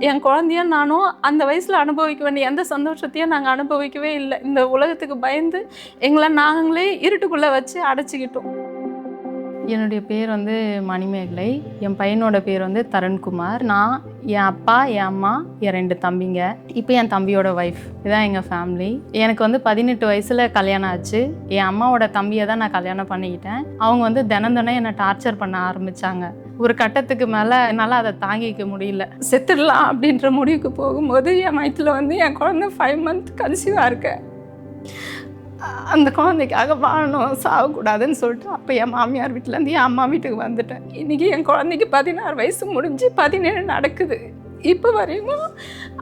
என் குழந்தையும் நானும் அந்த வயசில் அனுபவிக்க வேண்டிய எந்த சந்தோஷத்தையும் நாங்கள் அனுபவிக்கவே இல்லை. இந்த உலகத்துக்கு பயந்து எங்களை நாங்களே இருட்டுக்குள்ளே வச்சு அடைச்சிக்கிட்டோம். என்னுடைய பேர் வந்து மணிமேகலை. என் பையனோட பேர் வந்து தருண்குமார். நான், என் அப்பா, என் அம்மா, என் 2 தம்பிங்க. இப்போ என் தம்பியோட ஒய்ஃப். இதுதான் எங்கள் ஃபேமிலி. எனக்கு வந்து 18 வயசில் கல்யாணம் ஆச்சு. என் அம்மாவோட தம்பியை தான் நான் கல்யாணம் பண்ணிக்கிட்டேன். அவங்க வந்து தினம் என்னை டார்ச்சர் பண்ண ஆரம்பித்தாங்க. ஒரு கட்டத்துக்கு மேலே என்னால் அதை தாங்கிக்க முடியல. செத்துடலாம் அப்படின்ற முடிவுக்கு போகும்போது என் வயிற்றில் வந்து என் குழந்தை 5 மந்த் கன்சீவாக இருக்க. அந்த குழந்தைக்காக வாழணும், சாகக்கூடாதுன்னு சொல்லிட்டு அப்போ என் மாமியார் வீட்டிலேருந்து என் அம்மா வீட்டுக்கு வந்துட்டேன். இன்றைக்கி என் குழந்தைக்கு 16 வயசு முடிஞ்சு 17 நடக்குது. இப்போ வரையும்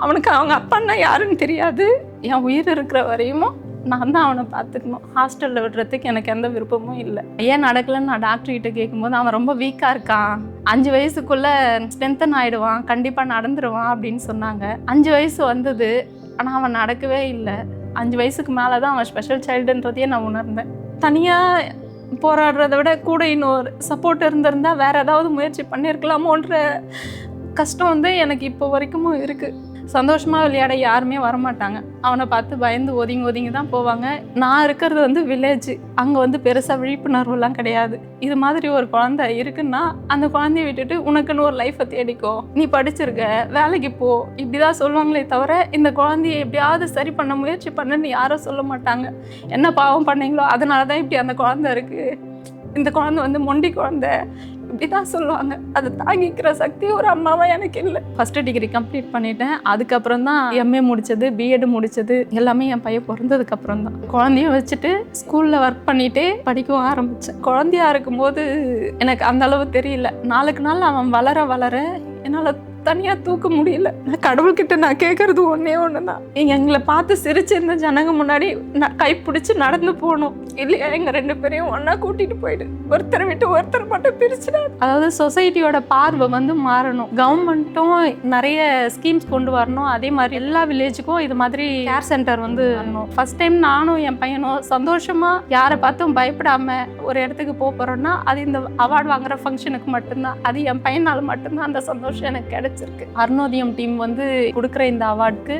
அவனுக்கு அவங்க அப்பான்னா யாருன்னு தெரியாது. என் உயிர் இருக்கிற வரையும் நான் தான் அவனை பார்த்துக்கணும். ஹாஸ்டலில் விடுறதுக்கு எனக்கு எந்த விருப்பமும் இல்லை. ஏன் நடக்கலைன்னு நான் டாக்டர்கிட்ட கேட்கும்போது அவன் ரொம்ப வீக்காக இருக்கான், 5 வயசுக்குள்ளே ஸ்ட்ரென்தன் ஆகிடுவான், கண்டிப்பாக நடந்துருவான் அப்படின்னு சொன்னாங்க. 5 வயசு வந்தது, ஆனால் அவன் நடக்கவே இல்லை. 5 வயசுக்கு மேலே தான் அவன் ஸ்பெஷல் சைல்டுன்றதையே நான் உணர்ந்தேன். தனியாக போராடுறத விட கூட இன்னொரு சப்போர்ட் இருந்திருந்தா வேறு ஏதாவது முயற்சி பண்ணியிருக்கலாமோன்ற கஷ்டம் வந்து எனக்கு இப்போ வரைக்கும் இருக்குது. சந்தோஷமாக விளையாட யாருமே வரமாட்டாங்க. அவனை பார்த்து பயந்து ஒதுங்கி தான் போவாங்க. நான் இருக்கிறது வந்து வில்லேஜ். அங்கே வந்து பெருசாக விழிப்புணர்வுலாம் கிடையாது. இது மாதிரி ஒரு குழந்தை இருக்குன்னா அந்த குழந்தைய விட்டுட்டு உனக்குன்னு ஒரு லைஃப்பை தேடிக்கோ, நீ படிச்சிருக்க, வேலைக்கு போ, இப்படி தான் சொல்லுவாங்களே தவிர இந்த குழந்தைய எப்படியாவது சரி பண்ண முயற்சி பண்ணுன்னு யாரும் சொல்ல மாட்டாங்க. என்ன பாவம் பண்ணீங்களோ அதனால தான் இப்படி அந்த குழந்தை இருக்குது, இந்த குழந்தை வந்து மொண்டி குழந்தை, இப்படி தான் சொல்லுவாங்க. அதை தாங்கிக்கிற சக்தி ஒரு அம்மாவாக எனக்கு இல்லை. ஃபஸ்ட்டு டிகிரி கம்ப்ளீட் பண்ணிட்டேன். அதுக்கப்புறம் தான் எம்ஏ முடித்தது, பிஎட் முடித்தது எல்லாமே என் பையன் பிறந்ததுக்கப்புறம் தான். குழந்தைய வச்சுட்டு ஸ்கூலில் ஒர்க் பண்ணிகிட்டே படிக்கவும் ஆரம்பித்தேன். குழந்தையா இருக்கும்போது எனக்கு அந்த அளவு தெரியல. நாளுக்கு நாள் அவன் வளர வளர என்னால் தனியாக தூக்க முடியல. கடவுள்கிட்ட நான் கேட்கறது ஒன்றே ஒன்று தான், எங்களை பார்த்து சிரிச்சிருந்த ஜனங்க முன்னாடி கை பிடிச்சி நடந்து போகணும், இல்லையா எங்கள் 2 பேரையும் ஒன்றா கூட்டிகிட்டு போயிடு, ஒருத்தரை விட்டு ஒருத்தர் மட்டும் பிரிச்சுடாது. அதாவது சொசைட்டியோட பார்வை வந்து மாறணும். கவர்மெண்ட்டும் நிறைய ஸ்கீம்ஸ் கொண்டு வரணும். அதே மாதிரி எல்லா வில்லேஜுக்கும் இது மாதிரி கேர் சென்டர் வந்து வரணும். ஃபர்ஸ்ட் டைம் நானும் என் பையனும் சந்தோஷமாக யாரை பார்த்தும் பயப்படாமல் ஒரு இடத்துக்கு போகிறோன்னா அது இந்த அவார்டு வாங்குற ஃபங்க்ஷனுக்கு மட்டும்தான். அது என் பையனால் மட்டும்தான் அந்த சந்தோஷம் எனக்கு கிடைச்சிருக்கு. அருணோதயம் டீம் வந்து கொடுக்குற இந்த அவார்டுக்கு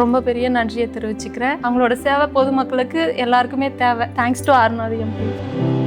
ரொம்ப பெரிய நன்றியை தெரிவிச்சுக்கிறேன். அவங்களோட சேவை பொதுமக்களுக்கு எல்லாருக்குமே தேவை. Thanks to Arunodayam team.